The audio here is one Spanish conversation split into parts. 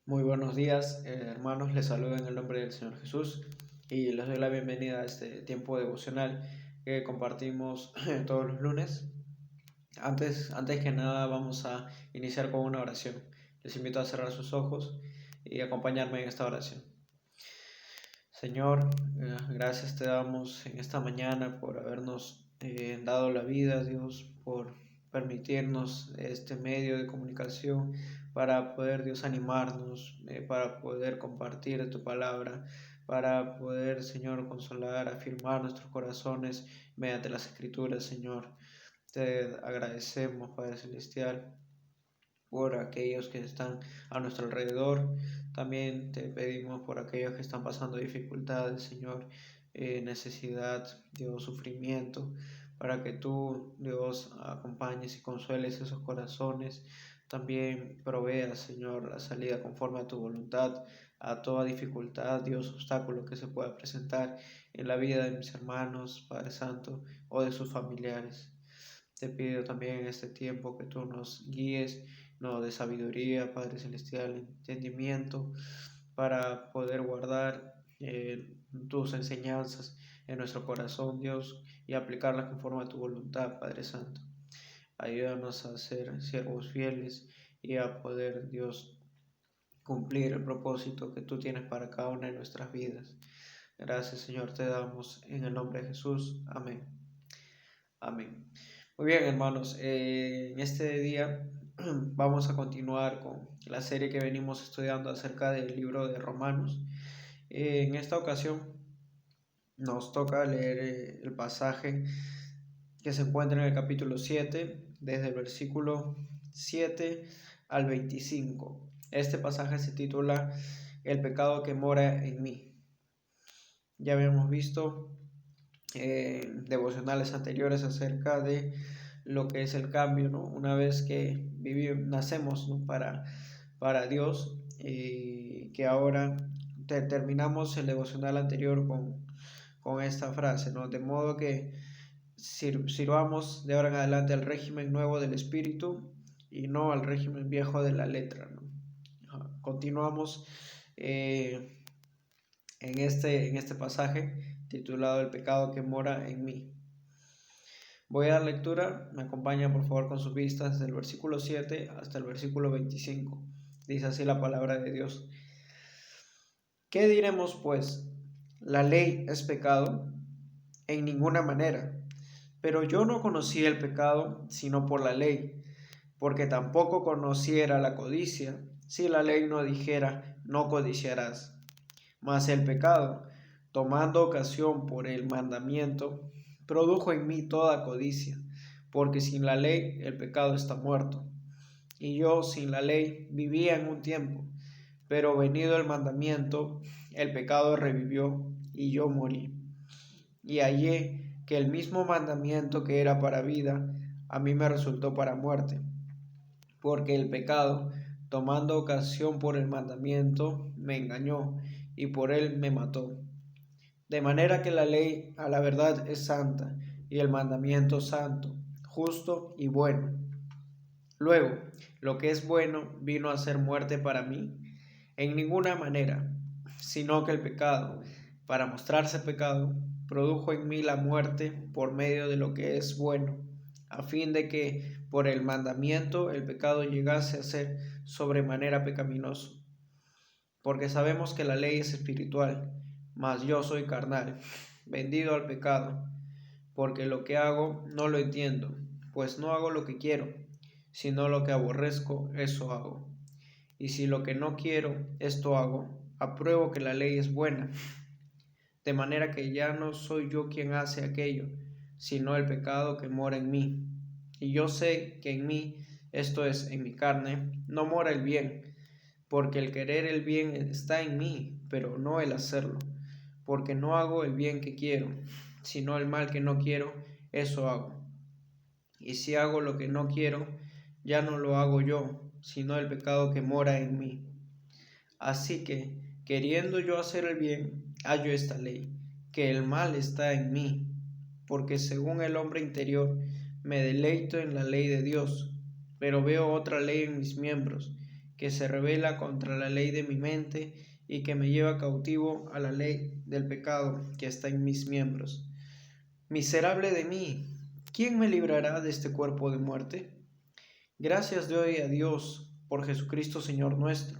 Muy buenos días, hermanos. Les saludo en el nombre del Señor Jesús y les doy la bienvenida a este tiempo devocional que compartimos todos los lunes. Antes que nada, vamos a iniciar con una oración. Les invito a cerrar sus ojos y acompañarme en esta oración. Señor, gracias te damos en esta mañana por habernos dado la vida, Dios, por permitirnos este medio de comunicación para poder, Dios, animarnos, para poder compartir tu palabra, para poder, Señor, consolar, afirmar nuestros corazones mediante las Escrituras, Señor. Te agradecemos, Padre Celestial, por aquellos que están a nuestro alrededor. También te pedimos por aquellos que están pasando dificultades, Señor, necesidad, Dios, sufrimiento, para que tú, Dios, acompañes y consueles esos corazones. También proveas, Señor, la salida conforme a tu voluntad, a toda dificultad, Dios, obstáculo que se pueda presentar en la vida de mis hermanos, Padre Santo, o de sus familiares. Te pido también en este tiempo que tú nos guíes, nos des sabiduría, Padre Celestial, entendimiento, para poder guardar tus enseñanzas en nuestro corazón, Dios, y aplicarlas conforme a tu voluntad, Padre Santo. Ayúdanos a ser siervos fieles y a poder, Dios, cumplir el propósito que tú tienes para cada una de nuestras vidas. Gracias, Señor, te damos en el nombre de Jesús. Amén. Amén. Muy bien, hermanos, en este día vamos a continuar con la serie que venimos estudiando acerca del libro de Romanos. En esta ocasión nos toca leer el pasaje que se encuentra en el capítulo 7, desde el versículo 7 al 25. Este pasaje se titula El pecado que mora en mí. Ya habíamos visto devocionales anteriores acerca de lo que es el cambio, ¿no? Una vez que nacemos, ¿no? para Dios, que ahora terminamos el devocional anterior con esta frase, ¿no? De modo que sirvamos de ahora en adelante al régimen nuevo del Espíritu y no al régimen viejo de la letra, ¿no? Continuamos en este pasaje titulado El pecado que mora en mí. Voy a dar lectura, me acompaña por favor con sus vistas desde el versículo 7 hasta el versículo 25. Dice así la palabra de Dios. ¿Qué diremos pues? ¿La ley es pecado? En ninguna manera. Pero yo no conocía el pecado sino por la ley, porque tampoco conociera la codicia, si la ley no dijera, no codiciarás. Mas el pecado, tomando ocasión por el mandamiento, produjo en mí toda codicia, porque sin la ley el pecado está muerto. Y yo sin la ley vivía en un tiempo, pero venido el mandamiento, el pecado revivió y yo morí. Y hallé que el mismo mandamiento que era para vida, a mí me resultó para muerte, porque el pecado, tomando ocasión por el mandamiento, me engañó y por él me mató. De manera que la ley a la verdad es santa y el mandamiento santo, justo y bueno. Luego, lo que es bueno vino a ser muerte para mí en ninguna manera, sino que el pecado, para mostrarse pecado, produjo en mí la muerte por medio de lo que es bueno, a fin de que por el mandamiento el pecado llegase a ser sobremanera pecaminoso. Porque sabemos que la ley es espiritual, mas yo soy carnal, vendido al pecado, porque lo que hago no lo entiendo, pues no hago lo que quiero, sino lo que aborrezco, eso hago. Y si lo que no quiero, esto hago, apruebo que la ley es buena, de manera que ya no soy yo quien hace aquello, sino el pecado que mora en mí. Y yo sé que en mí, esto es, en mi carne, no mora el bien, porque el querer el bien está en mí, pero no el hacerlo, porque no hago el bien que quiero, sino el mal que no quiero, eso hago. Y si hago lo que no quiero, ya no lo hago yo, sino el pecado que mora en mí. Así que, queriendo yo hacer el bien, hallo esta ley, que el mal está en mí, porque según el hombre interior, me deleito en la ley de Dios, pero veo otra ley en mis miembros, que se rebela contra la ley de mi mente y que me lleva cautivo a la ley del pecado que está en mis miembros. Miserable de mí, ¿quién me librará de este cuerpo de muerte? Gracias doy a Dios por Jesucristo Señor nuestro.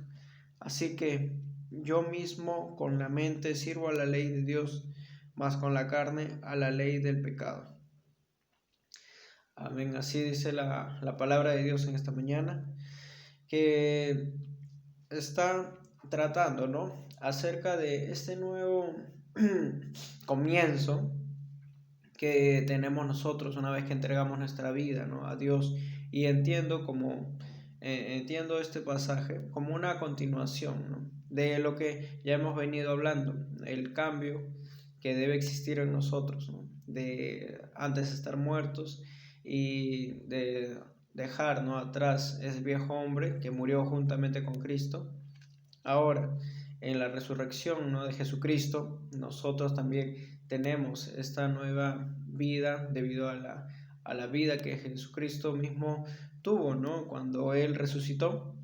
Así que yo mismo con la mente sirvo a la ley de Dios, mas con la carne a la ley del pecado. Amén. Así dice la palabra de Dios en esta mañana, que está tratando, ¿no?, acerca de este nuevo comienzo que tenemos nosotros una vez que entregamos nuestra vida, ¿no?, a Dios. Y entiendo este pasaje como una continuación, ¿no?, de lo que ya hemos venido hablando, el cambio que debe existir en nosotros, ¿no?, de antes de estar muertos y de dejar, ¿no?, atrás ese viejo hombre que murió juntamente con Cristo. Ahora, en la resurrección, ¿no?, de Jesucristo, nosotros también tenemos esta nueva vida debido a la vida que Jesucristo mismo tuvo, ¿no?, cuando Él resucitó.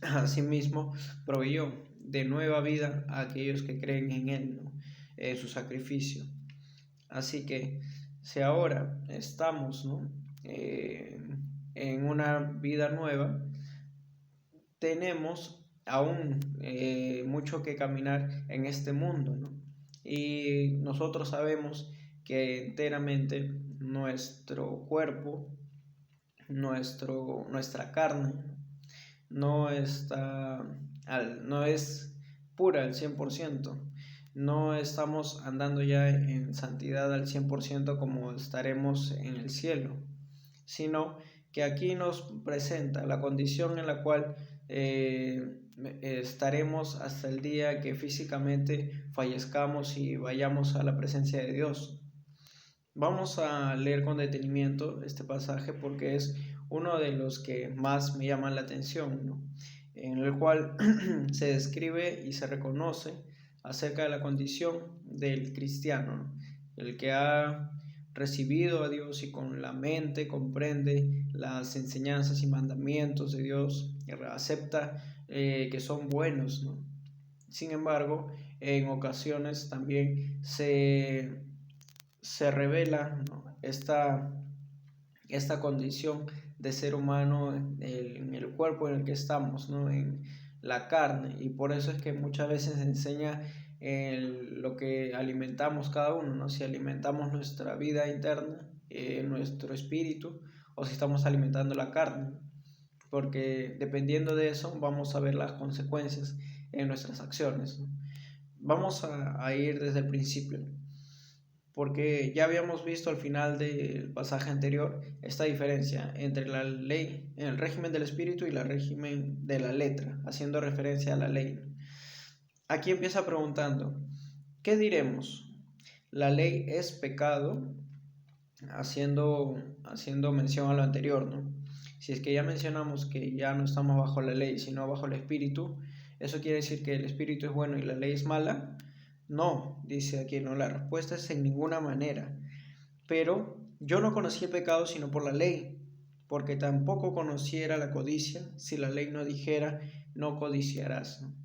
Asimismo, proveyó de nueva vida a aquellos que creen en Él, ¿no?, en su sacrificio. Así que si ahora estamos, ¿no?, en una vida nueva, tenemos aún mucho que caminar en este mundo, ¿no? Y nosotros sabemos que enteramente nuestro cuerpo, nuestra carne, no es pura al 100%. No estamos andando ya en santidad al 100% como estaremos en el cielo, sino que aquí nos presenta la condición en la cual estaremos hasta el día que físicamente fallezcamos y vayamos a la presencia de Dios. Vamos a leer con detenimiento este pasaje porque es uno de los que más me llaman la atención, ¿no?, en el cual se describe y se reconoce acerca de la condición del cristiano, ¿no?, el que ha recibido a Dios y con la mente comprende las enseñanzas y mandamientos de Dios y acepta que son buenos, ¿no? Sin embargo, en ocasiones también se revela, ¿no?, esta condición de ser humano en el cuerpo en el que estamos, ¿no?, en la carne, y por eso es que muchas veces se enseña lo que alimentamos cada uno, ¿no?, si alimentamos nuestra vida interna, nuestro espíritu, o si estamos alimentando la carne, porque dependiendo de eso vamos a ver las consecuencias en nuestras acciones, ¿no? Vamos a ir desde el principio, porque ya habíamos visto al final del pasaje anterior esta diferencia entre la ley, el régimen del espíritu, y el régimen de la letra, haciendo referencia a la ley. Aquí empieza preguntando, ¿qué diremos? ¿La ley es pecado? Haciendo mención a lo anterior, ¿no? Si es que ya mencionamos que ya no estamos bajo la ley, sino bajo el espíritu, ¿eso quiere decir que el espíritu es bueno y la ley es mala? No, dice aquí, no, la respuesta es en ninguna manera. Pero yo no conocí el pecado sino por la ley, porque tampoco conociera la codicia si la ley no dijera, no codiciarás, ¿no?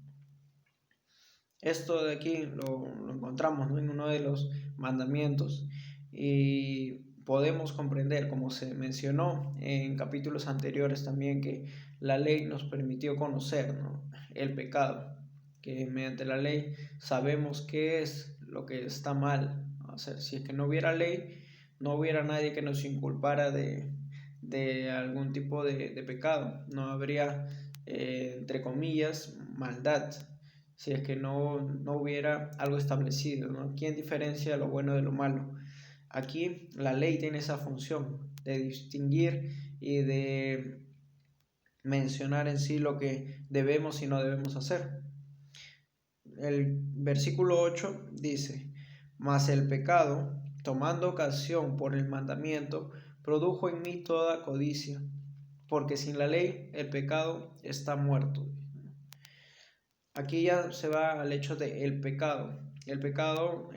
Esto de aquí lo encontramos, ¿no?, en uno de los mandamientos, y podemos comprender, como se mencionó en capítulos anteriores también, que la ley nos permitió conocer, ¿no?, el pecado, que mediante la ley sabemos qué es lo que está mal hacer. Si es que no hubiera ley, no hubiera nadie que nos inculpara de algún tipo de pecado, no habría, entre comillas, maldad, si es que no hubiera algo establecido, ¿no? ¿Quién diferencia lo bueno de lo malo? Aquí la ley tiene esa función de distinguir y de mencionar en sí lo que debemos y no debemos hacer. El versículo 8 dice, mas el pecado, tomando ocasión por el mandamiento, produjo en mí toda codicia, porque sin la ley el pecado está muerto. Aquí ya se va al hecho del pecado. El pecado,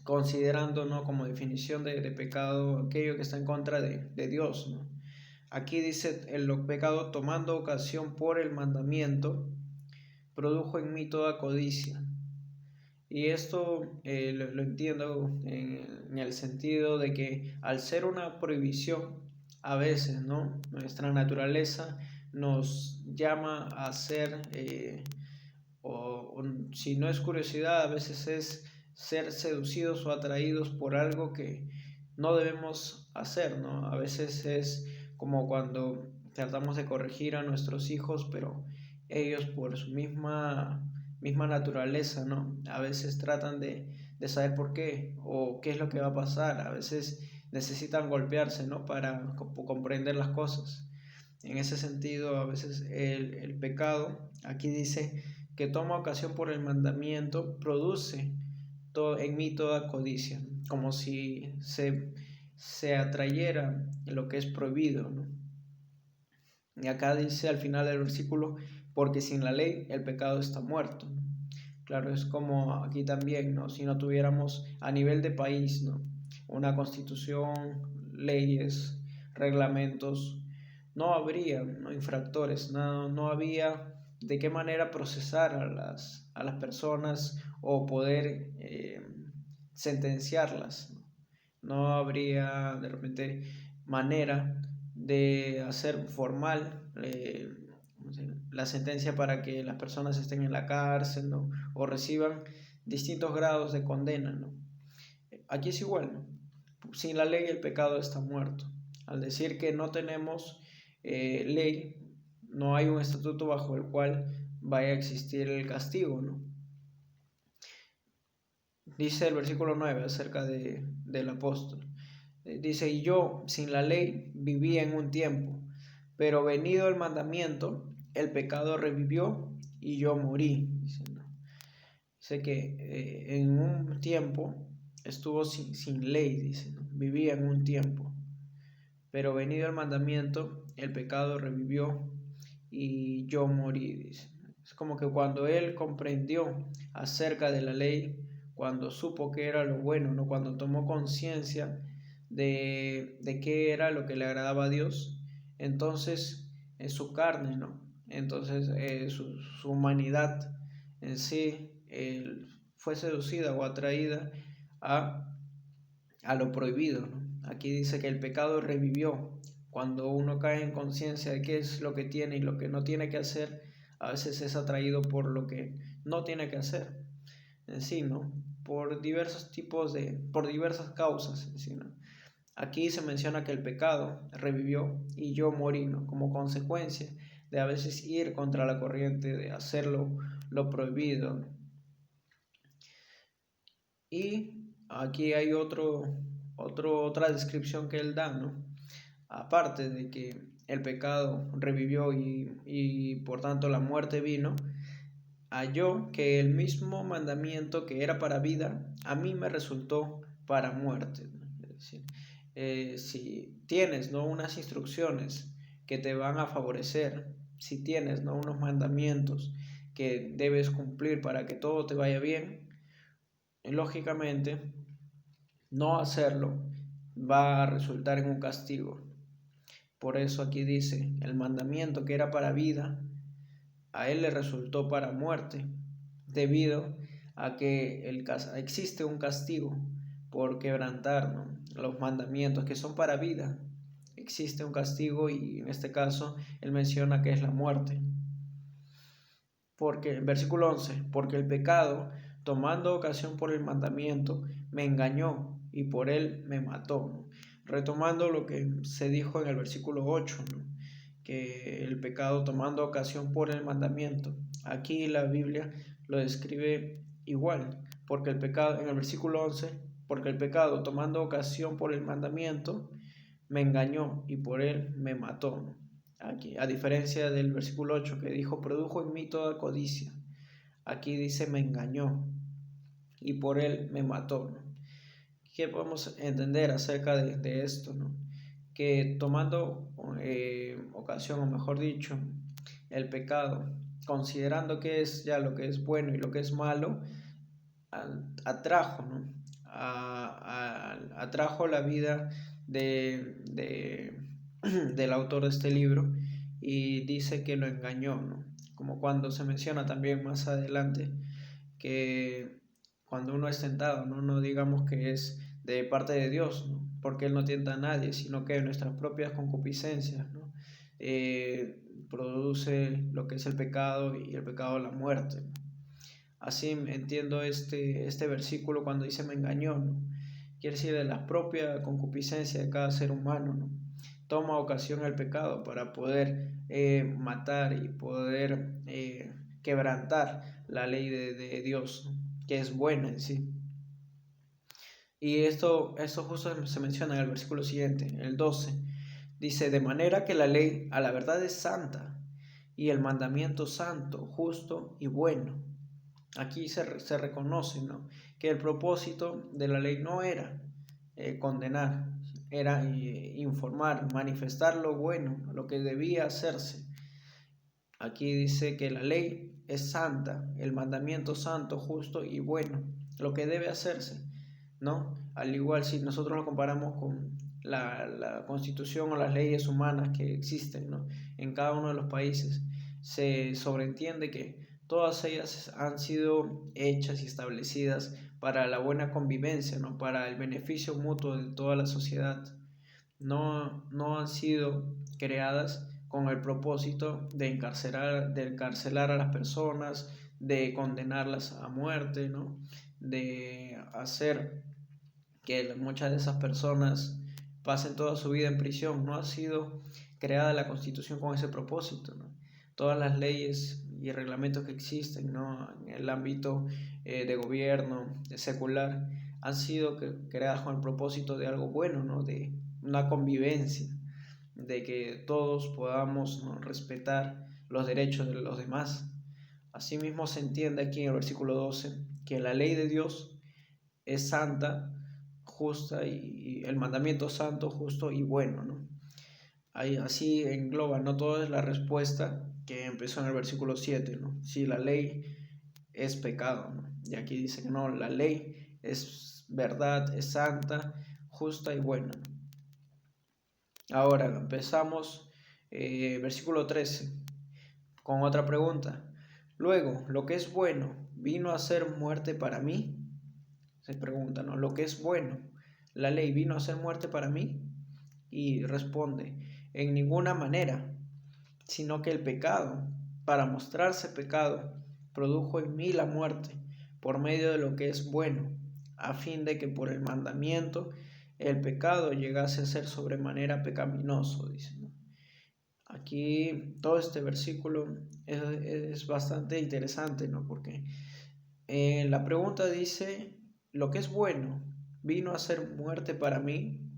considerando, ¿no?, como definición de pecado aquello que está en contra de Dios, ¿no? Aquí dice, el pecado tomando ocasión por el mandamiento, produjo en mí toda codicia. Y esto lo entiendo en el sentido de que al ser una prohibición, a veces, ¿no? Nuestra naturaleza nos llama a hacer, o si no es curiosidad, a veces es ser seducidos o atraídos por algo que no debemos hacer, ¿no? A veces es como cuando tratamos de corregir a nuestros hijos, pero ellos por su misma naturaleza, ¿no? A veces tratan de saber por qué o qué es lo que va a pasar. A veces necesitan golpearse, ¿no? Para comprender las cosas. En ese sentido, a veces el pecado, aquí dice que toma ocasión por el mandamiento, produce en mí toda codicia, como si se atrayera lo que es prohibido, ¿no? Y acá dice al final del versículo, porque sin la ley el pecado está muerto. Claro, es como aquí también, ¿no? Si no tuviéramos a nivel de país, ¿no? Una constitución, leyes, reglamentos, no habría, ¿no? Infractores, no había de qué manera procesar a las personas o poder sentenciarlas, ¿no? No habría de repente manera de hacer formal la sentencia para que las personas estén en la cárcel, ¿no? O reciban distintos grados de condena, ¿no? Aquí es igual, ¿no? Sin la ley el pecado está muerto. Al decir que no tenemos ley, no hay un estatuto bajo el cual vaya a existir el castigo, ¿no? Dice el versículo 9 acerca del apóstol. Dice, y yo sin la ley vivía en un tiempo, pero venido el mandamiento, el pecado revivió y yo morí. Dice, ¿no? Dice que en un tiempo estuvo sin ley, dice, ¿no? Vivía en un tiempo, pero venido el mandamiento, el pecado revivió y yo morí, dice. Es como que cuando él comprendió acerca de la ley, cuando supo que era lo bueno, ¿no? Cuando tomó conciencia de qué era lo que le agradaba a Dios, entonces en su carne, ¿no? Entonces su humanidad en sí fue seducida o atraída a lo prohibido, ¿no? Aquí dice que el pecado revivió. Cuando uno cae en conciencia de qué es lo que tiene y lo que no tiene que hacer, a veces es atraído por lo que no tiene que hacer en sí, ¿no? Por diversas causas en sí, ¿no? Aquí se menciona que el pecado revivió y yo morí, ¿no? Como consecuencia de a veces ir contra la corriente, de hacerlo lo prohibido, ¿no? Y aquí hay otra descripción que él da, ¿no? Aparte de que el pecado revivió y por tanto la muerte vino, halló que el mismo mandamiento que era para vida, a mí me resultó para muerte, ¿no? Es decir, si tienes, ¿no? Unas instrucciones que te van a favorecer, si tienes, ¿no? Unos mandamientos que debes cumplir para que todo te vaya bien, lógicamente no hacerlo va a resultar en un castigo. Por eso aquí dice, el mandamiento que era para vida, a él le resultó para muerte, debido a que existe un castigo por quebrantar, ¿no? Los mandamientos que son para vida. Existe un castigo y en este caso él menciona que es la muerte. Porque, en versículo 11, porque el pecado, tomando ocasión por el mandamiento, me engañó y por él me mató, ¿no? Retomando lo que se dijo en el versículo 8, ¿no? Que el pecado tomando ocasión por el mandamiento. Aquí la Biblia lo describe igual, porque el pecado, en el versículo 11, porque el pecado tomando ocasión por el mandamiento, me engañó y por él me mató, ¿no? Aquí, a diferencia del versículo 8 que dijo, produjo en mí toda codicia. Aquí dice, me engañó y por él me mató, ¿no? ¿Qué podemos entender acerca de esto, ¿no? Que tomando ocasión, o mejor dicho, el pecado, considerando que es ya lo que es bueno y lo que es malo, atrajo, ¿no? Atrajo la vida de del autor de este libro y dice que lo engañó, ¿no? Como cuando se menciona también más adelante que cuando uno es tentado, no digamos que es de parte de Dios, ¿no? Porque Él no tienta a nadie, sino que nuestras propias concupiscencias, ¿no? Produce lo que es el pecado y el pecado la muerte, ¿no? Así entiendo este versículo cuando dice me engañó, ¿no? Quiere decir de la propia concupiscencia de cada ser humano, ¿no? Toma ocasión el pecado para poder matar y poder quebrantar la ley de Dios, ¿no? Que es buena en sí. Y esto justo se menciona en el versículo siguiente, el 12. Dice, de manera que la ley a la verdad es santa y el mandamiento santo, justo y bueno. Aquí se reconoce, ¿no? Que el propósito de la ley no era condenar, era informar, manifestar lo bueno, lo que debía hacerse. Aquí dice que la ley es santa, el mandamiento santo, justo y bueno, lo que debe hacerse, ¿no? Al igual si nosotros lo comparamos con la constitución o las leyes humanas que existen, ¿no? En cada uno de los países, se sobreentiende que todas ellas han sido hechas y establecidas para la buena convivencia, ¿no? Para el beneficio mutuo de toda la sociedad. No han sido creadas con el propósito de encarcelar a las personas, de condenarlas a muerte, ¿no? De hacer que muchas de esas personas pasen toda su vida en prisión. No ha sido creada la Constitución con ese propósito, ¿no? Todas las leyes y reglamentos que existen, ¿no? En el ámbito de gobierno, de secular, han sido creadas con el propósito de algo bueno, ¿no? De una convivencia, de que todos podamos, ¿no? respetar los derechos de los demás. Asimismo se entiende aquí en el versículo 12 que la ley de Dios es santa, justa y el mandamiento santo, justo y bueno, ¿no? Ahí, así engloba, no toda es la respuesta que empezó en el versículo 7, ¿no? Si la ley es pecado, ¿no? Y aquí dice que no, la ley es verdad, es santa, justa y buena, ¿no? Ahora empezamos, versículo 13, con otra pregunta. Luego, lo que es bueno, ¿vino a ser muerte para mí? Se pregunta, ¿no? Lo que es bueno, ¿la ley vino a ser muerte para mí? Y responde, en ninguna manera, sino que el pecado, para mostrarse pecado, produjo en mí la muerte por medio de lo que es bueno, a fin de que por el mandamiento el pecado llegase a ser sobremanera pecaminoso, dice, ¿no? Aquí todo este versículo es bastante interesante, ¿no? Porque la pregunta dice, lo que es bueno vino a ser muerte para mí,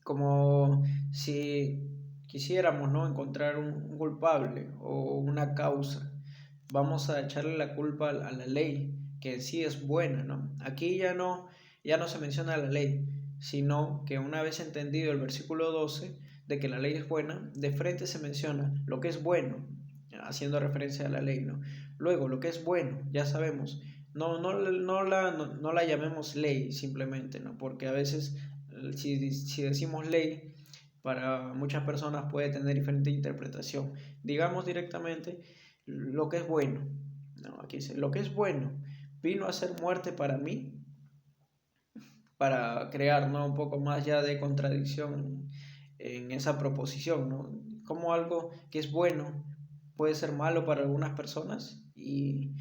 como si quisiéramos, ¿no? encontrar un culpable o una causa. Vamos a echarle la culpa a la ley, que en sí es buena, ¿no? Aquí ya no se menciona la ley, sino que una vez entendido el versículo 12 de que la ley es buena, de frente se menciona lo que es bueno, haciendo referencia a la ley, ¿no? Luego, lo que es bueno, ya sabemos, no la llamemos ley simplemente, ¿no? Porque a veces si decimos ley, para muchas personas puede tener diferente interpretación. Digamos directamente lo que es bueno. No, aquí dice, lo que es bueno vino a ser muerte para mí, para crear, ¿no? un poco más ya de contradicción en esa proposición, ¿no? Como algo que es bueno puede ser malo para algunas personas y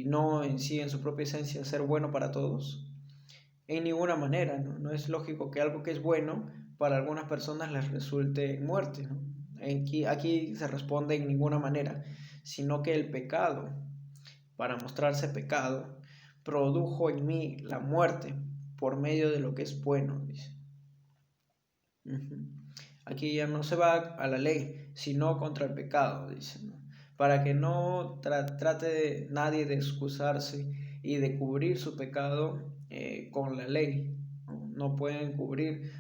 no en sí, en su propia esencia, ser bueno para todos. En ninguna manera, ¿no? No es lógico que algo que es bueno para algunas personas les resulte en muerte, ¿no? Aquí se responde en ninguna manera, sino que el pecado, para mostrarse pecado, produjo en mí la muerte por medio de lo que es bueno, dice. Aquí ya no se va a la ley, sino contra el pecado, dice, ¿no? Para que no trate nadie de excusarse y de cubrir su pecado con la ley. No pueden cubrir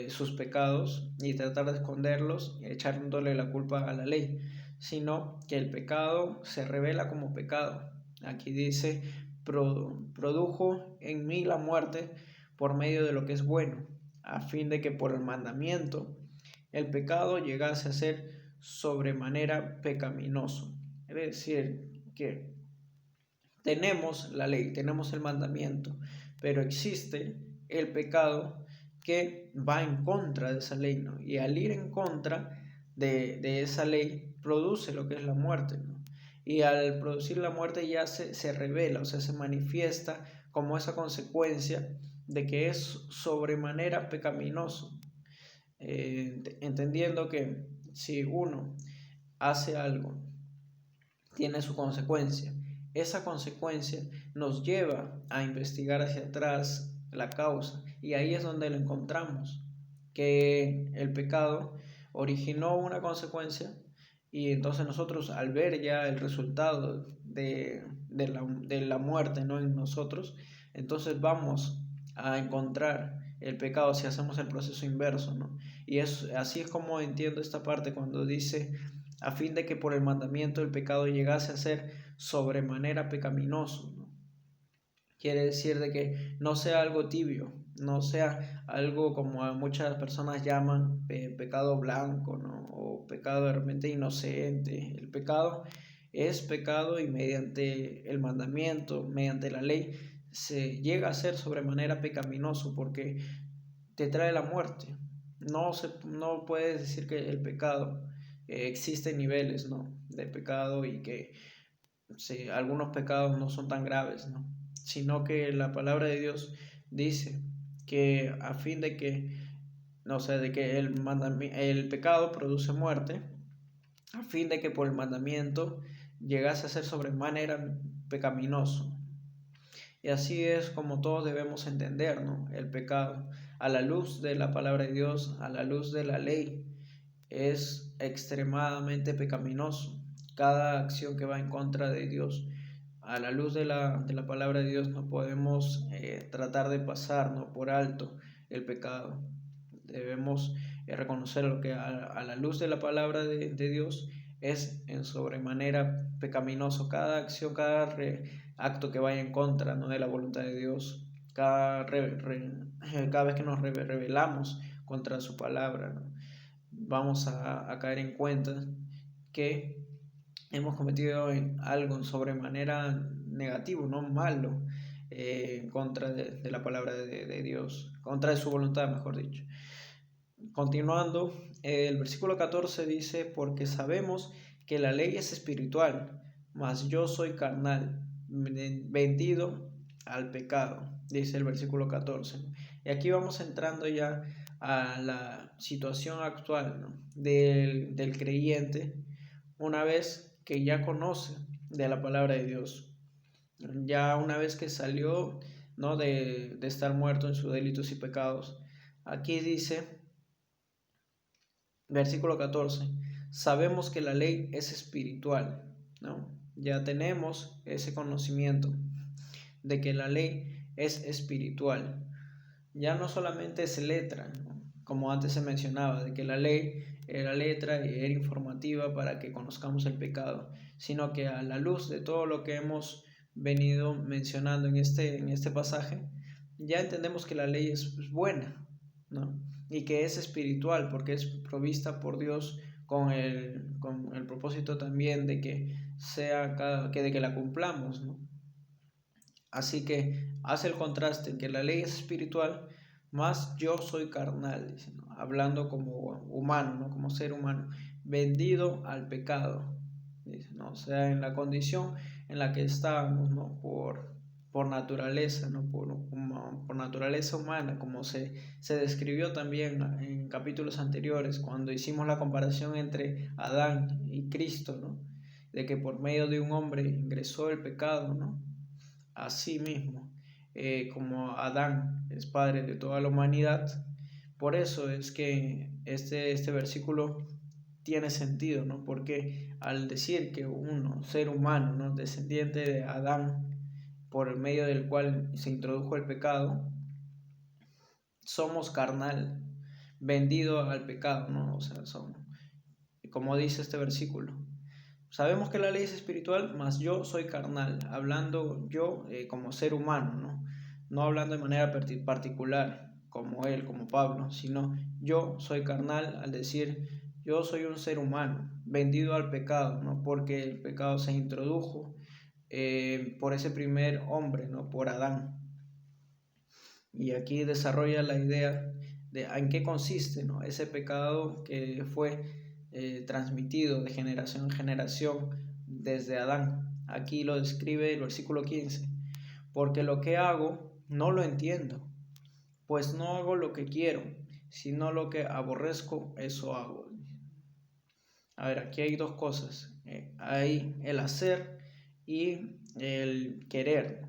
sus pecados y tratar de esconderlos, echándole la culpa a la ley, sino que el pecado se revela como pecado. Aquí dice, produjo en mí la muerte por medio de lo que es bueno, a fin de que por el mandamiento el pecado llegase a ser sobremanera pecaminoso. Es decir, que tenemos la ley, tenemos el mandamiento, pero existe el pecado que va en contra de esa ley, ¿no? Y al ir en contra de esa ley, produce lo que es la muerte, ¿no? Y al producir la muerte ya se revela, o sea, se manifiesta como esa consecuencia de que es sobremanera pecaminoso, entendiendo que si uno hace algo, tiene su consecuencia. Esa consecuencia nos lleva a investigar hacia atrás la causa, y ahí es donde lo encontramos, que el pecado originó una consecuencia, y entonces nosotros, al ver ya el resultado de la muerte, ¿no?, en nosotros, entonces vamos a encontrar el pecado si hacemos el proceso inverso, ¿no? Y así es como entiendo esta parte cuando dice: a fin de que por el mandamiento el pecado llegase a ser sobremanera pecaminoso, ¿no? Quiere decir de que no sea algo tibio, no sea algo como a muchas personas llaman pecado blanco, ¿no?, o pecado realmente inocente. El pecado es pecado, y mediante el mandamiento, mediante la ley, se llega a ser sobremanera pecaminoso porque te trae la muerte. No puedes decir que el pecado, existen niveles, ¿no?, de pecado, y que sí, algunos pecados no son tan graves, ¿no?, sino que la palabra de Dios dice que a fin de que, no sé, de que el pecado produce muerte, a fin de que por el mandamiento llegase a ser sobremanera pecaminoso. Y así es como todos debemos entender, ¿no?, el pecado. A la luz de la palabra de Dios, a la luz de la ley, es extremadamente pecaminoso. Cada acción que va en contra de Dios, a la luz de la palabra de Dios, no podemos tratar de pasar, ¿no?, por alto el pecado. Debemos reconocer lo que a la luz de la palabra de Dios es en sobremanera pecaminoso. Cada acción, cada acto que vaya en contra, ¿no?, de la voluntad de Dios, cada vez que nos rebelamos contra su palabra, ¿no?, vamos a caer en cuenta que hemos cometido algo en sobremanera negativo, no malo, en contra de la palabra de Dios, contra de su voluntad, mejor dicho. Continuando, el versículo 14 dice: porque sabemos que la ley es espiritual, mas yo soy carnal, vendido al pecado, dice el versículo 14. Y aquí vamos entrando ya a la situación actual, ¿no?, del creyente, una vez que ya conoce de la palabra de Dios, ya una vez que salió, ¿no?, de estar muerto en sus delitos y pecados. Aquí dice, versículo 14, sabemos que la ley es espiritual, ¿no? Ya tenemos ese conocimiento de que la ley es espiritual. Ya no solamente es letra, ¿no?, como antes se mencionaba, de que la ley era letra y era informativa para que conozcamos el pecado, sino que a la luz de todo lo que hemos venido mencionando en este pasaje, ya entendemos que la ley es buena, ¿no?, y que es espiritual porque es provista por Dios con el propósito también de que de que la cumplamos, ¿no? Así que hace el contraste en que la ley es espiritual, más yo soy carnal, dice, ¿no?, hablando como humano, ¿no?, como ser humano, vendido al pecado, dice, ¿no?, o sea, en la condición en la que estábamos, ¿no?, por naturaleza, ¿no?, por naturaleza humana, como se describió también en capítulos anteriores, cuando hicimos la comparación entre Adán y Cristo, ¿no?, de que por medio de un hombre ingresó el pecado, ¿no? Así mismo, como Adán es padre de toda la humanidad, por eso es que este versículo tiene sentido, ¿no? Porque al decir que uno, ser humano, ¿no?, descendiente de Adán, por medio del cual se introdujo el pecado, somos carnal, vendido al pecado, ¿no? O sea, somos, como dice este versículo. Sabemos que la ley es espiritual, mas yo soy carnal, hablando yo como ser humano, ¿no? No hablando de manera particular, como él, como Pablo, sino yo soy carnal al decir yo soy un ser humano vendido al pecado, ¿no? Porque el pecado se introdujo por ese primer hombre, ¿no? Por Adán. Y aquí desarrolla la idea de en qué consiste, ¿no? Ese pecado que fue transmitido de generación en generación desde Adán. Aquí lo describe el versículo 15. Porque lo que hago no lo entiendo, pues no hago lo que quiero, sino lo que aborrezco, eso hago. A ver, aquí hay dos cosas. Hay el hacer y el querer.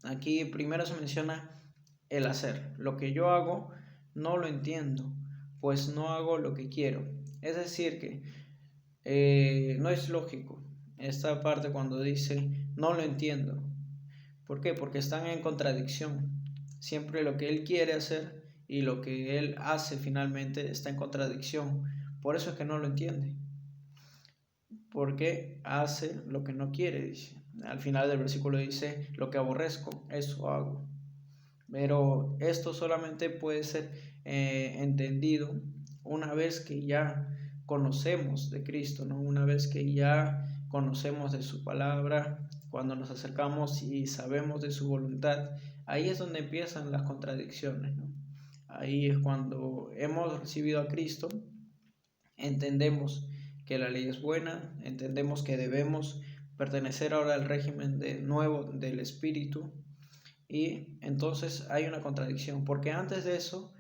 Aquí primero se menciona el hacer. Lo que yo hago no lo entiendo, pues no hago lo que quiero. Es decir, que no es lógico esta parte cuando dice no lo entiendo. ¿Por qué? Porque están en contradicción. Siempre lo que él quiere hacer y lo que él hace finalmente está en contradicción. Por eso es que no lo entiende. Porque hace lo que no quiere, dice. Al final del versículo dice, lo que aborrezco, eso hago. Pero esto solamente puede ser entendido una vez que ya conocemos de Cristo, ¿no? Una vez que ya conocemos de su palabra, cuando nos acercamos y sabemos de su voluntad, ahí es donde empiezan las contradicciones, ¿no? Ahí es cuando hemos recibido a Cristo, entendemos que la ley es buena, entendemos que debemos pertenecer ahora al régimen de nuevo del Espíritu, y entonces hay una contradicción, porque antes de eso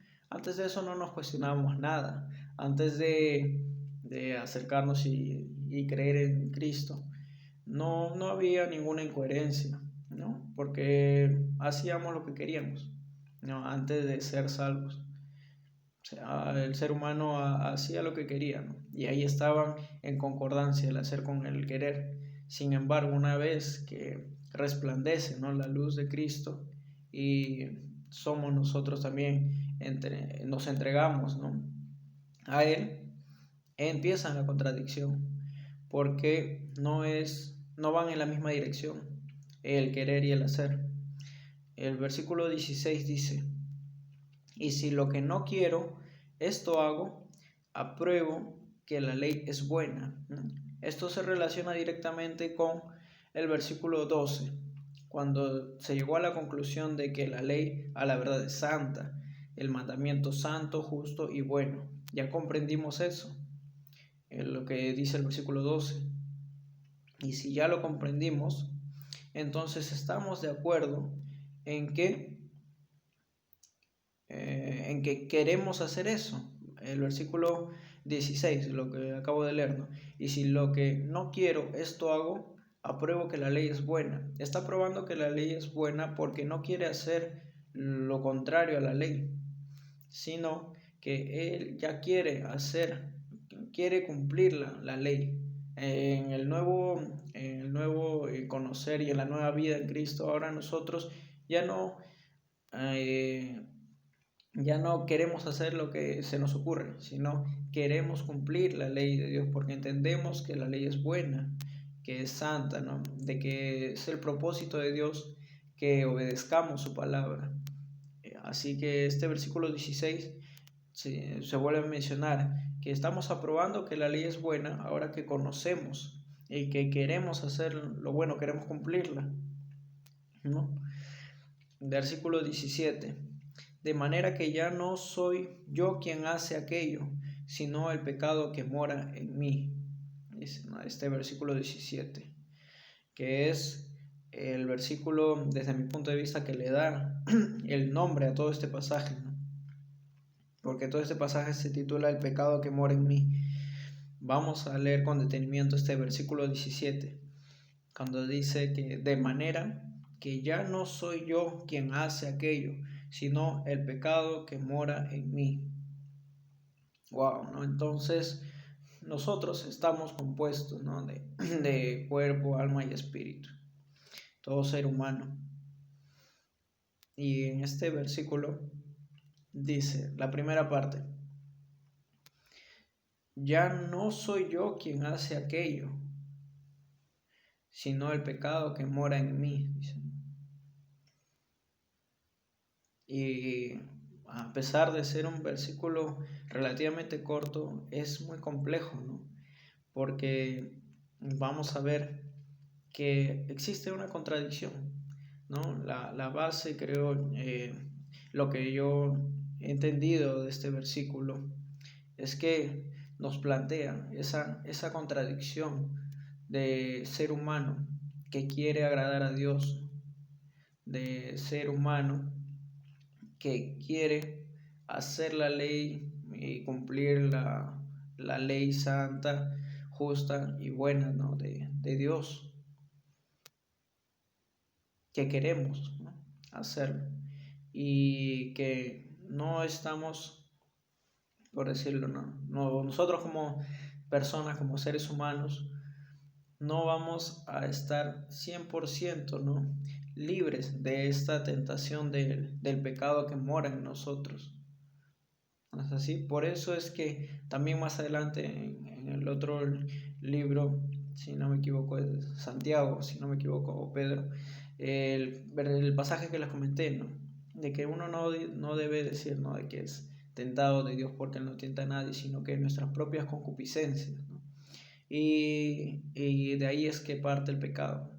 no nos cuestionábamos nada. Antes de acercarnos y creer en Cristo, no había ninguna incoherencia, ¿no? Porque hacíamos lo que queríamos, ¿no? Antes de ser salvos. O sea, el ser humano hacía lo que quería, ¿no? Y ahí estaban en concordancia el hacer con el querer. Sin embargo, una vez que resplandece, ¿no?, la luz de Cristo y somos nosotros también, nos entregamos, ¿no?, a Él, empieza la contradicción, porque no van en la misma dirección el querer y el hacer. El versículo 16 dice: y si lo que no quiero, esto hago, apruebo que la ley es buena. Esto se relaciona directamente con el versículo 12, cuando se llegó a la conclusión de que la ley a la verdad es santa, el mandamiento santo, justo y bueno. Ya comprendimos eso, lo que dice el versículo 12. Y si ya lo comprendimos, entonces estamos de acuerdo en que queremos hacer eso. El versículo 16, lo que acabo de leer, ¿no? Y si lo que no quiero, esto hago, apruebo que la ley es buena. Está probando que la ley es buena porque no quiere hacer lo contrario a la ley, sino que él ya quiere cumplir la ley. En el nuevo conocer y en la nueva vida en Cristo, ahora nosotros ya no queremos hacer lo que se nos ocurre, sino queremos cumplir la ley de Dios, porque entendemos que la ley es buena, que es santa, ¿no? De que es el propósito de Dios que obedezcamos su palabra. Así que este versículo 16 se vuelve a mencionar que estamos aprobando que la ley es buena ahora que conocemos y que queremos hacer lo bueno, queremos cumplirla, ¿no? Versículo 17: de manera que ya no soy yo quien hace aquello, sino el pecado que mora en mí. Este versículo 17, que es el versículo, desde mi punto de vista, que le da el nombre a todo este pasaje, ¿no? Porque todo este pasaje se titula El pecado que mora en mí. Vamos a leer con detenimiento este versículo 17, cuando dice que de manera que ya no soy yo quien hace aquello, sino el pecado que mora en mí. Wow, ¿no? Entonces nosotros estamos compuestos, ¿no?, de cuerpo, alma y espíritu, todo ser humano. Y en este versículo dice, la primera parte: ya no soy yo quien hace aquello, sino el pecado que mora en mí, dice. Y a pesar de ser un versículo relativamente corto, es muy complejo, ¿no? Porque vamos a ver que existe una contradicción, ¿no? La base, creo, lo que yo he entendido de este versículo es que nos plantea esa contradicción de ser humano que quiere agradar a Dios, de ser humano que quiere hacer la ley y cumplir la ley santa, justa y buena, ¿no? de Dios, que queremos, ¿no? hacerlo y que no estamos, por decirlo, nosotros como personas, como seres humanos, no vamos a estar 100%, ¿no? libres de esta tentación del pecado que mora en nosotros. ¿No es así? Por eso es que también más adelante en el otro libro, si no me equivoco, es Santiago, si no me equivoco, o Pedro, el pasaje que les comenté, ¿no? De que uno no debe decir, ¿no? De que es tentado de Dios porque Él no tienta a nadie, sino que nuestras propias concupiscencias, ¿no? Y de ahí es que parte el pecado.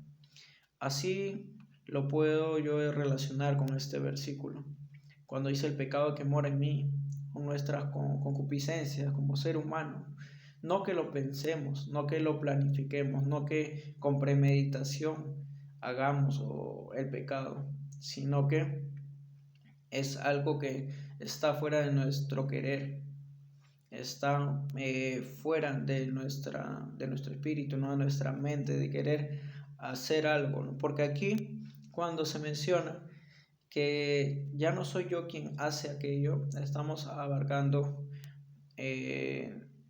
Así lo puedo yo relacionar con este versículo. Cuando dice el pecado que mora en mí, con nuestras concupiscencias como ser humano. No que lo pensemos, no que lo planifiquemos, no que con premeditación hagamos el pecado, sino que es algo que está fuera de nuestro querer, está fuera de nuestro espíritu, no de nuestra mente, de querer hacer algo, ¿no? Porque aquí cuando se menciona que ya no soy yo quien hace aquello, estamos abarcando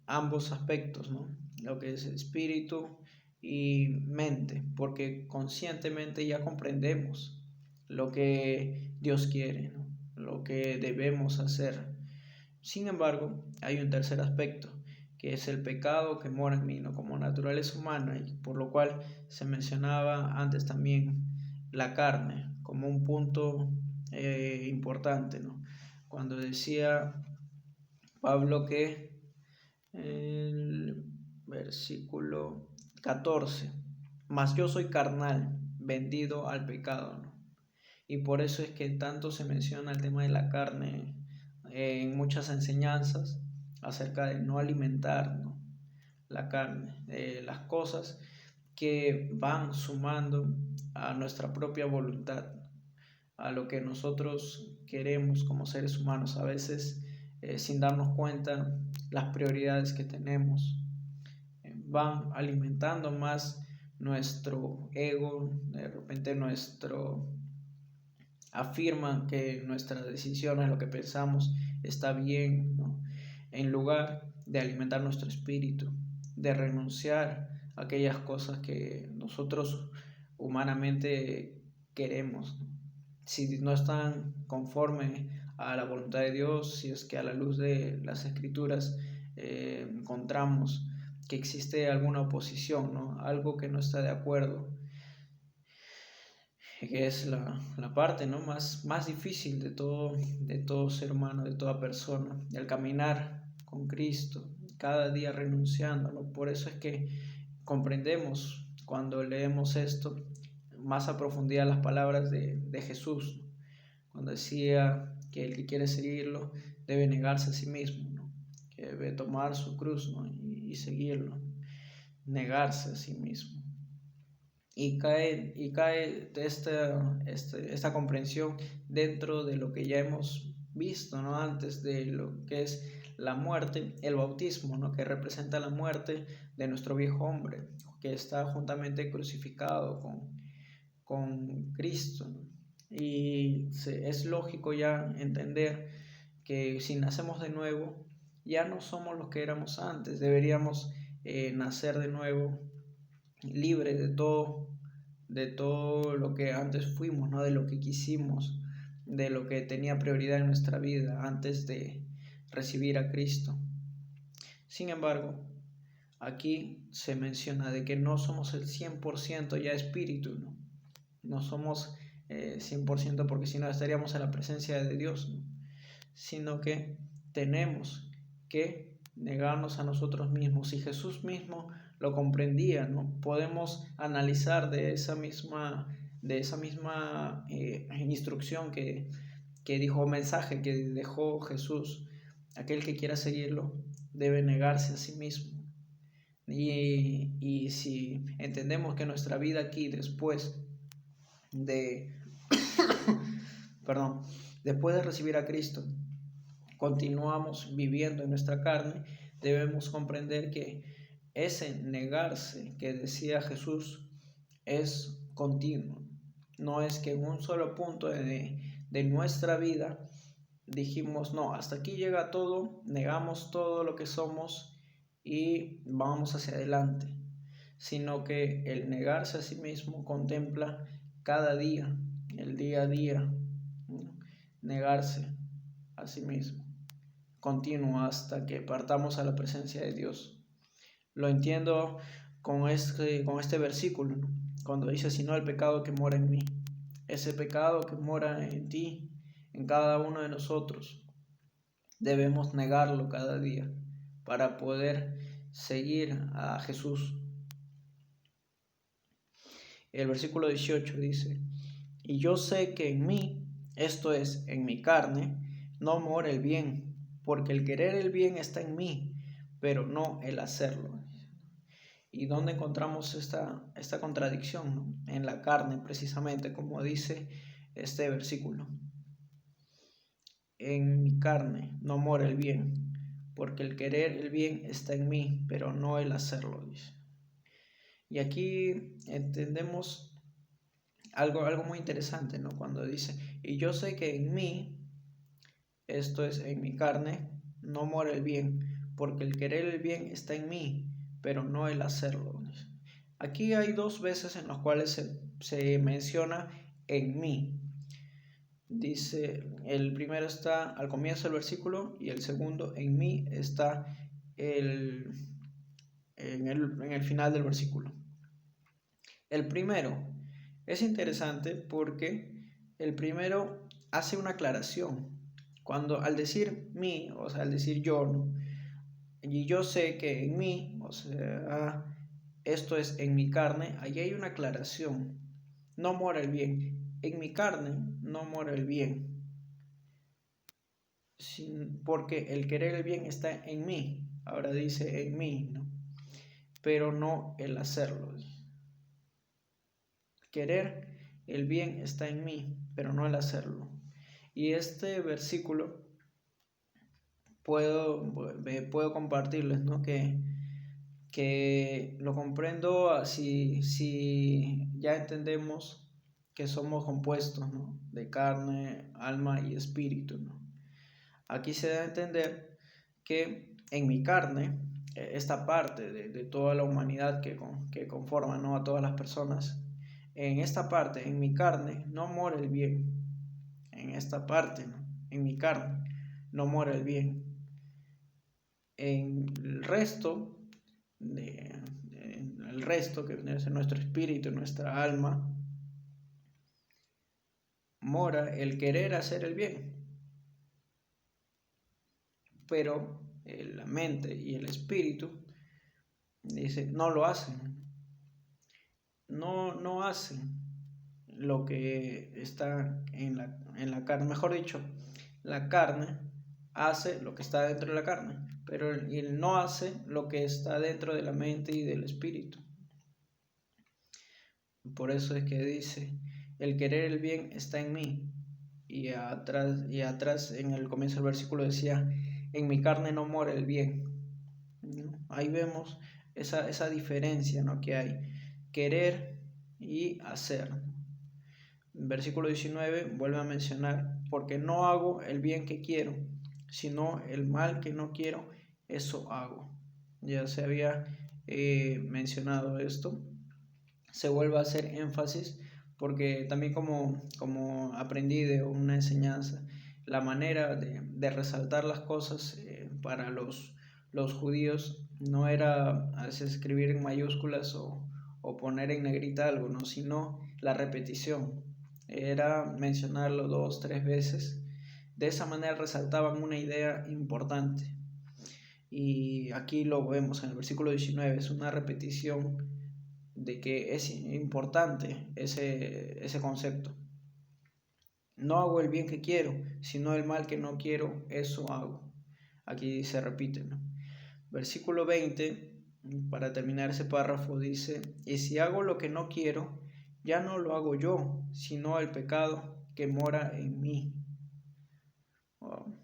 ambos aspectos, ¿no? Lo que es espíritu y mente, porque conscientemente ya comprendemos lo que Dios quiere, ¿no? Lo que debemos hacer. Sin embargo, hay un tercer aspecto, que es el pecado que mora en mí, ¿no? Como naturaleza humana, y por lo cual se mencionaba antes también la carne como un punto importante, ¿no? Cuando decía Pablo que el versículo 14, mas yo soy carnal, vendido al pecado, ¿no? Y por eso es que tanto se menciona el tema de la carne en muchas enseñanzas acerca de no alimentar, ¿no? la carne, las cosas que van sumando a nuestra propia voluntad, a lo que nosotros queremos como seres humanos, a veces sin darnos cuenta las prioridades que tenemos, van alimentando más nuestro ego, de repente afirman que nuestras decisiones, lo que pensamos está bien, ¿no? En lugar de alimentar nuestro espíritu, de renunciar a aquellas cosas que nosotros humanamente queremos, ¿no? Si no están conforme a la voluntad de Dios, si es que a la luz de las escrituras encontramos que existe alguna oposición, ¿no? Algo que no está de acuerdo, que es la parte, ¿no? más difícil de todo ser humano, de toda persona, el caminar con Cristo, cada día renunciándolo. Por eso es que comprendemos cuando leemos esto más a profundidad las palabras de Jesús, ¿no? Cuando decía que el que quiere seguirlo debe negarse a sí mismo, ¿no? Que debe tomar su cruz, ¿no? y seguirlo, negarse a sí mismo. Y cae esta comprensión dentro de lo que ya hemos visto, ¿no? Antes, de lo que es la muerte, el bautismo, ¿no? Que representa la muerte de nuestro viejo hombre, que está juntamente crucificado con Cristo, ¿no? Y es lógico ya entender que si nacemos de nuevo, ya no somos los que éramos antes, deberíamos nacer de nuevo libre de todo lo que antes fuimos, ¿no? De lo que quisimos, de lo que tenía prioridad en nuestra vida antes de recibir a Cristo. Sin embargo, aquí se menciona de que no somos el 100% ya espíritu, ¿no? No somos 100%, porque si no estaríamos en la presencia de Dios, ¿no? Sino que tenemos que negarnos a nosotros mismos, y Jesús mismo lo comprendía, ¿no? Podemos analizar de esa misma instrucción que dijo, mensaje que dejó Jesús: aquel que quiera seguirlo debe negarse a sí mismo. Y si entendemos que nuestra vida aquí, después de perdón, después de recibir a Cristo, continuamos viviendo en nuestra carne, debemos comprender que ese negarse que decía Jesús es continuo. No es que en un solo punto de nuestra vida dijimos, no, hasta aquí llega todo, negamos todo lo que somos y vamos hacia adelante, sino que el negarse a sí mismo contempla cada día, el día a día, ¿no? Negarse a sí mismo, continuo, hasta que partamos a la presencia de Dios. Lo entiendo con este versículo, ¿no? Cuando dice, sino el pecado que mora en mí. Ese pecado que mora en ti, en cada uno de nosotros, debemos negarlo cada día para poder seguir a Jesús. El versículo 18 dice, y yo sé que en mí, esto es, en mi carne, no mora el bien, porque el querer el bien está en mí, pero no el hacerlo. ¿Y dónde encontramos esta contradicción, ¿no? En la carne, precisamente, como dice este versículo. En mi carne no mora el bien, porque el querer el bien está en mí, pero no el hacerlo, dice. Y aquí entendemos algo muy interesante, ¿no? Cuando dice, y yo sé que en mí, esto es, en mi carne, no mora el bien, porque el querer el bien está en mí, pero no el hacerlo. Aquí hay dos veces en las cuales se menciona en mí. Dice, el primero está al comienzo del versículo y el segundo en mí está en el final del versículo. El primero es interesante porque el primero hace una aclaración. Cuando al decir mí, o sea, al decir yo, ¿no? Y yo sé que en mí, o sea, esto es en mi carne, ahí hay una aclaración. No mora el bien. En mi carne no mora el bien. Porque el querer el bien está en mí. Ahora dice en mí, ¿no? Pero no el hacerlo. Querer el bien está en mí, pero no el hacerlo. Y este versículo puedo compartirles, ¿no? Que lo comprendo así, si ya entendemos que somos compuestos, ¿no? De carne, alma y espíritu, ¿no? Aquí se da a entender que en mi carne, esta parte de toda la humanidad que conforma, ¿no? A todas las personas, en esta parte, en mi carne, no mora el bien. En esta parte, ¿no? En mi carne, no mora el bien. En el resto, el resto que viene a ser nuestro espíritu, nuestra alma, mora el querer hacer el bien. Pero la mente y el espíritu, dice, no lo hacen. No hacen lo que está en la carne. Mejor dicho, la carne hace lo que está dentro de la carne, pero él no hace lo que está dentro de la mente y del espíritu. Por eso es que dice, el querer el bien está en mí. Y atrás en el comienzo del versículo decía, en mi carne no mora el bien, ¿no? Ahí vemos esa diferencia, ¿no? Que hay, querer y hacer. Versículo 19 vuelve a mencionar, porque no hago el bien que quiero, sino el mal que no quiero, eso hago. Ya se había mencionado esto. Se vuelve a hacer énfasis porque también como aprendí de una enseñanza, la manera de resaltar las cosas para los judíos no era a veces escribir en mayúsculas o poner en negrita algo, ¿no? Sino la repetición. era mencionarlo 2, 3 veces. De esa manera resaltaban una idea importante. Y aquí lo vemos en el versículo 19, es una repetición de que es importante ese concepto. No hago el bien que quiero, sino el mal que no quiero, eso hago. Aquí se repite, ¿no? Versículo 20, para terminar ese párrafo, dice: y si hago lo que no quiero, ya no lo hago yo, sino el pecado que mora en mí. Wow.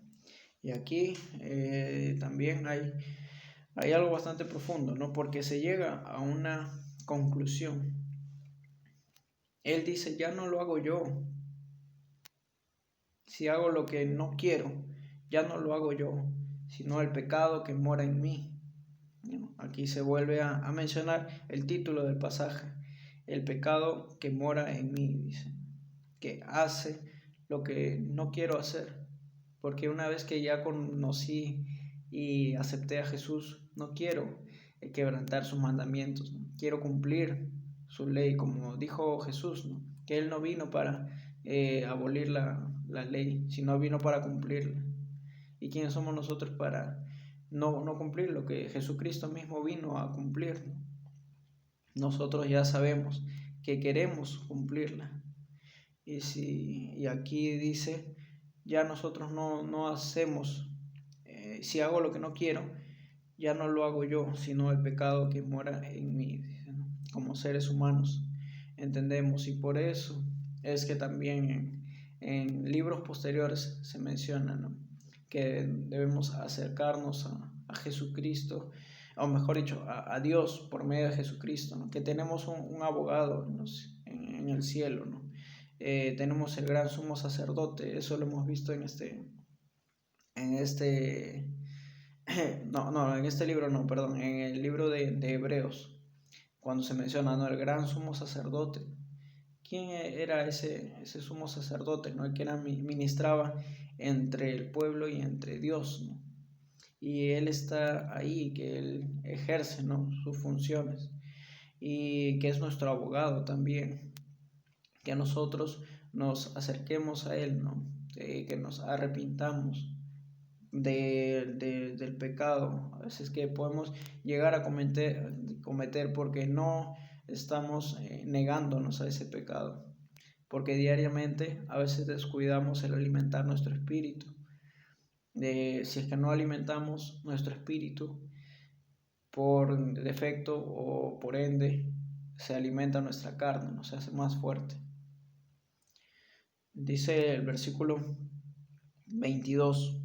Y aquí también hay algo bastante profundo, ¿no? Porque se llega a una conclusión. Él dice: ya no lo hago yo. Si hago lo que no quiero, ya no lo hago yo, sino el pecado que mora en mí. Aquí se vuelve a mencionar el título del pasaje: el pecado que mora en mí, dice, que hace lo que no quiero hacer. Porque una vez que ya conocí y acepté a Jesús, no quiero quebrantar sus mandamientos, ¿no? Quiero cumplir su ley, como dijo Jesús, ¿no? Que Él no vino para abolir la ley, sino vino para cumplirla. ¿Y quiénes somos nosotros para no cumplir lo que Jesucristo mismo vino a cumplir, ¿no? Nosotros ya sabemos que queremos cumplirla. Y aquí dice: ya nosotros no hacemos, si hago lo que no quiero, ya no lo hago yo, sino el pecado que mora en mí, ¿no? Como seres humanos entendemos, y por eso es que también en libros posteriores se menciona, ¿no?, que debemos acercarnos a Jesucristo, o mejor dicho, a Dios por medio de Jesucristo, ¿no? Que tenemos un abogado en el cielo, ¿no? Tenemos el gran sumo sacerdote. Eso lo hemos visto en este libro no, perdón, en el libro de Hebreos, cuando se menciona, ¿no?, el gran sumo sacerdote. ¿Quién era ese sumo sacerdote, ¿no?, el que ministraba entre el pueblo y entre Dios, ¿no? Y él está ahí, que él ejerce, ¿no?, sus funciones, y que es nuestro abogado también. Que nosotros nos acerquemos a él, ¿no?, que nos arrepintamos del pecado a veces que podemos llegar a cometer porque no estamos negándonos a ese pecado, porque diariamente a veces descuidamos el alimentar nuestro espíritu. Si es que no alimentamos nuestro espíritu, por defecto o por ende se alimenta nuestra carne, nos hace más fuerte. Dice el versículo 22,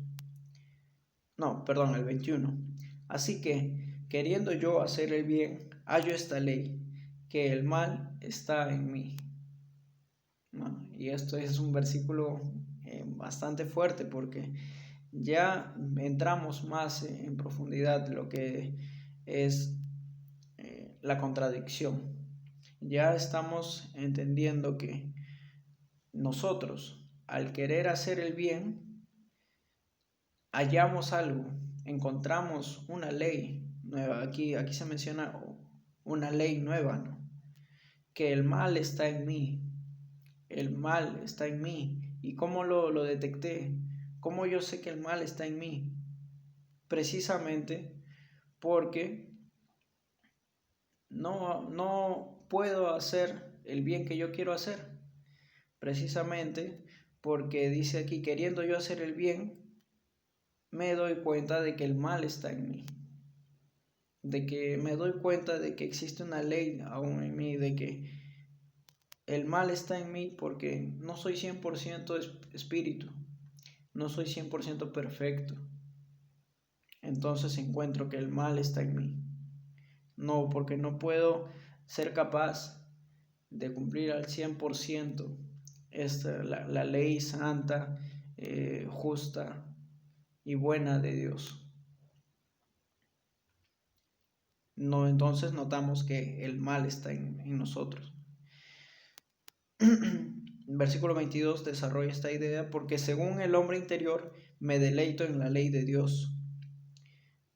no, perdón, el 21. Así que, queriendo yo hacer el bien, hallo esta ley, que el mal está en mí. ¿No? Y esto es un versículo bastante fuerte, porque ya entramos más en profundidad de lo que es la contradicción. Ya estamos entendiendo que nosotros, al querer hacer el bien, hallamos algo, encontramos una ley nueva. Aquí se menciona una ley nueva, ¿no?, que el mal está en mí. El mal está en mí. ¿Y cómo lo detecté? ¿Cómo yo sé que el mal está en mí? Precisamente porque no puedo hacer el bien que yo quiero hacer. Precisamente porque dice aquí: queriendo yo hacer el bien, me doy cuenta de que el mal está en mí, de que me doy cuenta de que existe una ley aún en mí, de que el mal está en mí, porque no soy 100% espíritu, no soy 100% perfecto. Entonces encuentro que el mal está en mí. No, porque no puedo ser capaz de cumplir al 100% la ley santa, justa y buena de Dios. No, entonces notamos que el mal está en nosotros. Versículo 22 desarrolla esta idea: porque según el hombre interior me deleito en la ley de Dios.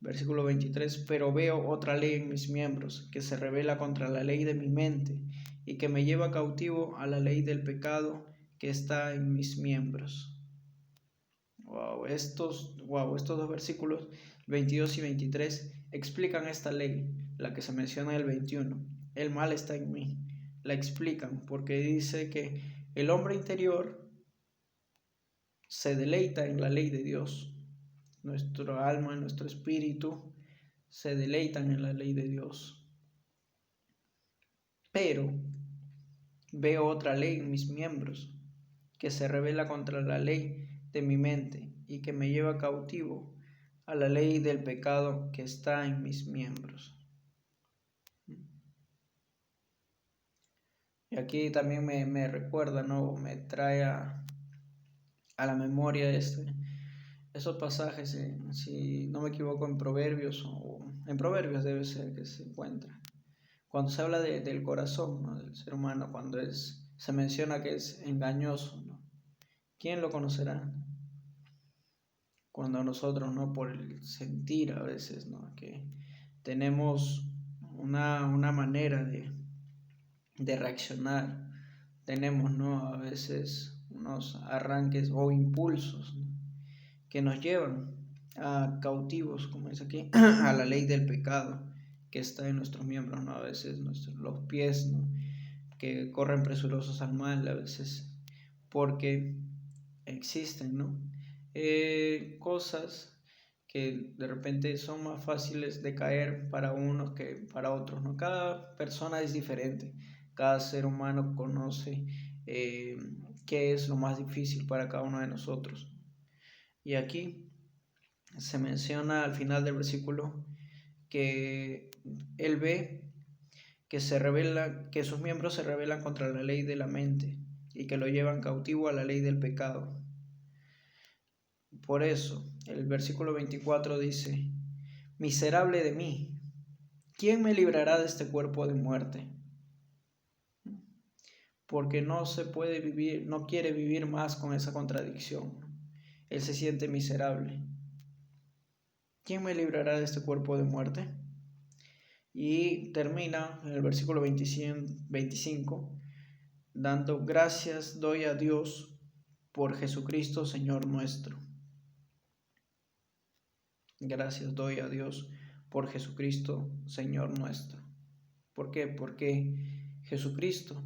Versículo 23: pero veo otra ley en mis miembros, que se rebela contra la ley de mi mente, y que me lleva cautivo a la ley del pecado que está en mis miembros. Estos dos versículos, 22 y 23, explican esta ley, la que se menciona en el 21. El mal está en mí. La explican porque dice que el hombre interior se deleita en la ley de Dios. Nuestro alma, nuestro espíritu se deleitan en la ley de Dios. Pero veo otra ley en mis miembros que se rebela contra la ley de mi mente y que me lleva cautivo a la ley del pecado que está en mis miembros. Y aquí también me recuerda, ¿no? Me trae a la memoria esos pasajes, si no me equivoco, en Proverbios, o en Proverbios debe ser que se encuentra. Cuando se habla del corazón, ¿no? Del ser humano, cuando se menciona que es engañoso, ¿no? ¿Quién lo conocerá? Cuando nosotros, ¿no? Por el sentir a veces, ¿no? Que tenemos una manera de reaccionar, tenemos, ¿no? A veces unos arranques o impulsos, ¿no? Que nos llevan a cautivos, como dice aquí, a la ley del pecado que está en nuestros miembros, ¿no? A veces los pies, ¿no? Que corren presurosos al mal, a veces porque existen, ¿no? Cosas que de repente son más fáciles de caer para unos que para otros, ¿no? Cada persona es diferente, cada ser humano conoce qué es lo más difícil para cada uno de nosotros. Y aquí se menciona al final del versículo que él ve que que sus miembros se rebelan contra la ley de la mente y que lo llevan cautivo a la ley del pecado. Por eso, el versículo 24 dice: miserable de mí, ¿quién me librará de este cuerpo de muerte? Porque no se puede vivir, no quiere vivir más con esa contradicción. Él se siente miserable. ¿Quién me librará de este cuerpo de muerte? Y termina en el versículo 25, dando gracias doy a Dios por Jesucristo Señor nuestro. Gracias doy a Dios por Jesucristo Señor nuestro. ¿Por qué? Porque Jesucristo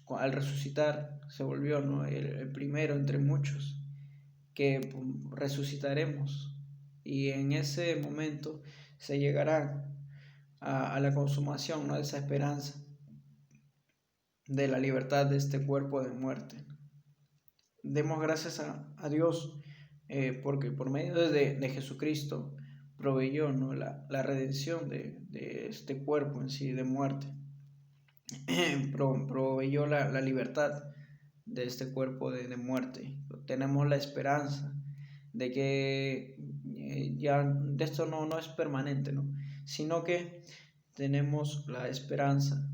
al resucitar se volvió, ¿no? el primero entre muchos que resucitaremos, y en ese momento se llegará a la consumación, ¿no? De esa esperanza de la libertad de este cuerpo de muerte. Demos gracias a Dios porque por medio de Jesucristo proveyó, ¿no? la redención de este cuerpo en sí de muerte. Proveyó la libertad de este cuerpo de muerte. Tenemos la esperanza de que ya de esto no es permanente, ¿no? Sino que tenemos la esperanza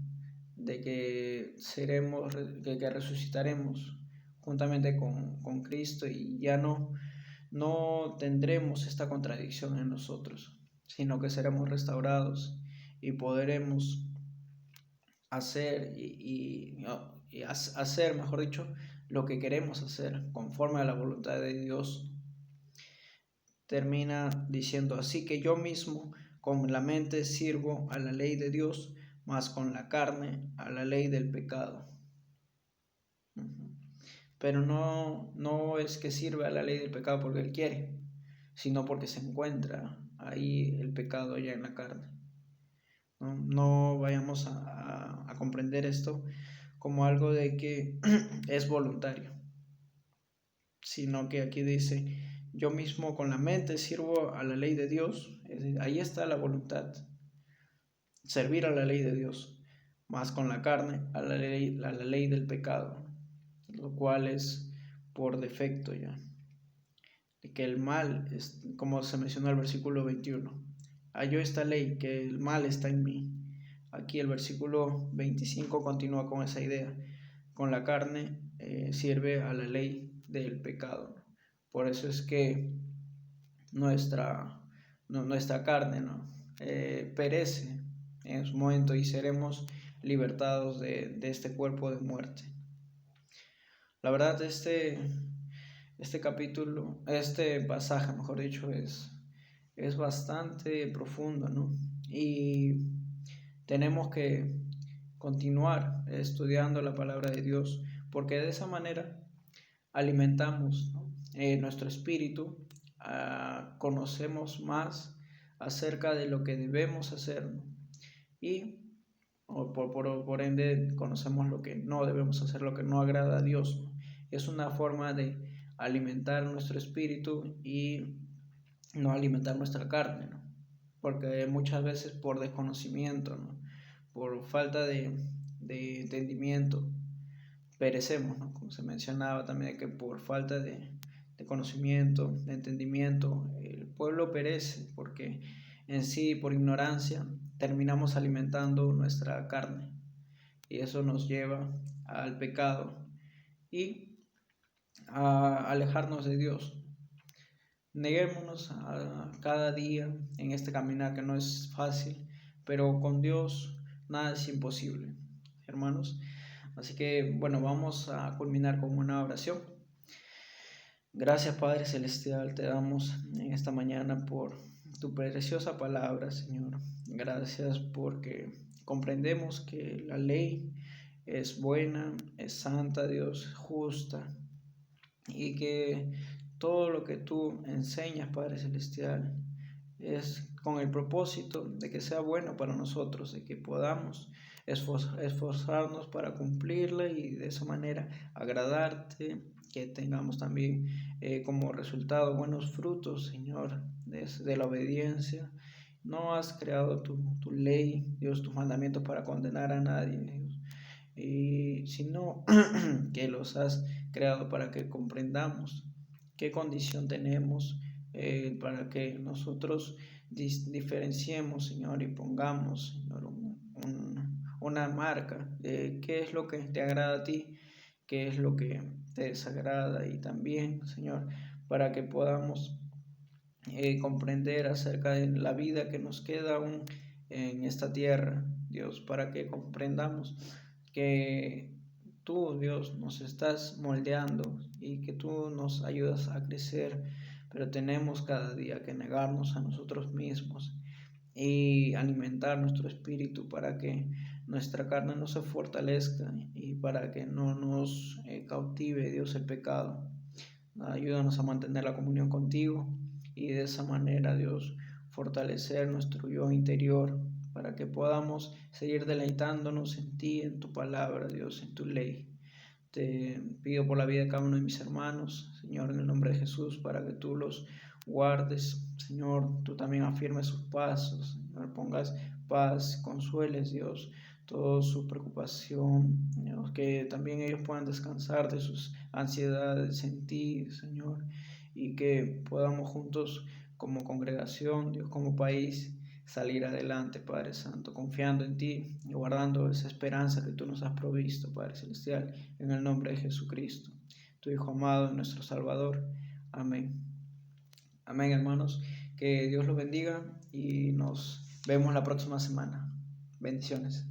de que que resucitaremos juntamente con Cristo, y ya no tendremos esta contradicción en nosotros, sino que seremos restaurados y podremos hacer hacer, mejor dicho, lo que queremos hacer conforme a la voluntad de Dios. Termina diciendo: así que yo mismo con la mente sirvo a la ley de Dios, mas con la carne a la ley del pecado. Pero no es que sirva a la ley del pecado porque él quiere, sino porque se encuentra ahí el pecado ya en la carne. No vayamos a comprender esto como algo de que es voluntario, sino que aquí dice: yo mismo con la mente sirvo a la ley de Dios. Ahí está la voluntad, servir a la ley de Dios, más con la carne a la ley del pecado, lo cual es por defecto ya. Que el mal, como se mencionó en el versículo 21, halló esta ley, que el mal está en mí. Aquí el versículo 25 continúa con esa idea: con la carne sirve a la ley del pecado. Por eso es que nuestra carne, ¿no? Perece en su momento y seremos libertados de este cuerpo de muerte. La verdad, este pasaje, mejor dicho, es bastante profundo, ¿no? Y tenemos que continuar estudiando la palabra de Dios, porque de esa manera alimentamos, ¿no? Nuestro espíritu, conocemos más acerca de lo que debemos hacer, ¿no? Y por ende conocemos lo que no debemos hacer, lo que no agrada a Dios, ¿no? Es una forma de alimentar nuestro espíritu y no alimentar nuestra carne, ¿no? Porque muchas veces por desconocimiento, ¿no? Por falta de entendimiento, perecemos, ¿no? Como se mencionaba también, que por falta de conocimiento, de entendimiento, el pueblo perece porque en sí, por ignorancia, terminamos alimentando nuestra carne y eso nos lleva al pecado y a alejarnos de Dios. Neguémonos a cada día en este caminar que no es fácil, pero con Dios nada es imposible, hermanos. Así que bueno, vamos a culminar con una oración. Gracias, Padre Celestial, te damos en esta mañana por tu preciosa palabra, Señor. Gracias porque comprendemos que la ley es buena, es santa, Dios, justa, y que todo lo que tú enseñas, Padre Celestial, es con el propósito de que sea bueno para nosotros, de que podamos esforzarnos para cumplirla y de esa manera agradarte, que tengamos también como resultado buenos frutos, Señor, de la obediencia. No has creado tu ley, Dios, tus mandamientos para condenar a nadie, Dios, sino que los has creado para que comprendamos qué condición tenemos, para que nosotros diferenciemos, Señor, y pongamos, Señor, una marca de qué es lo que te agrada a ti, qué es lo que te desagrada, y también, Señor, para que podamos comprender acerca de la vida que nos queda aún en esta tierra, Dios, para que comprendamos que tú, Dios, nos estás moldeando y que tú nos ayudas a crecer, pero tenemos cada día que negarnos a nosotros mismos y alimentar nuestro espíritu para que nuestra carne no se fortalezca y para que no nos cautive, Dios, el pecado. Ayúdanos a mantener la comunión contigo y de esa manera, Dios, fortalecer nuestro yo interior para que podamos seguir deleitándonos en ti, en tu palabra, Dios, en tu ley. Te pido por la vida de cada uno de mis hermanos, Señor, en el nombre de Jesús, para que tú los guardes, Señor, tú también afirmes sus pasos, Señor, pongas paz, consueles, Dios, toda su preocupación, Dios, que también ellos puedan descansar de sus ansiedades en ti, Señor, y que podamos juntos como congregación, Dios, como país, salir adelante, Padre Santo, confiando en ti y guardando esa esperanza que tú nos has provisto, Padre Celestial, en el nombre de Jesucristo, tu Hijo amado y nuestro Salvador. Amén. Amén, hermanos. Que Dios los bendiga y nos vemos la próxima semana. Bendiciones.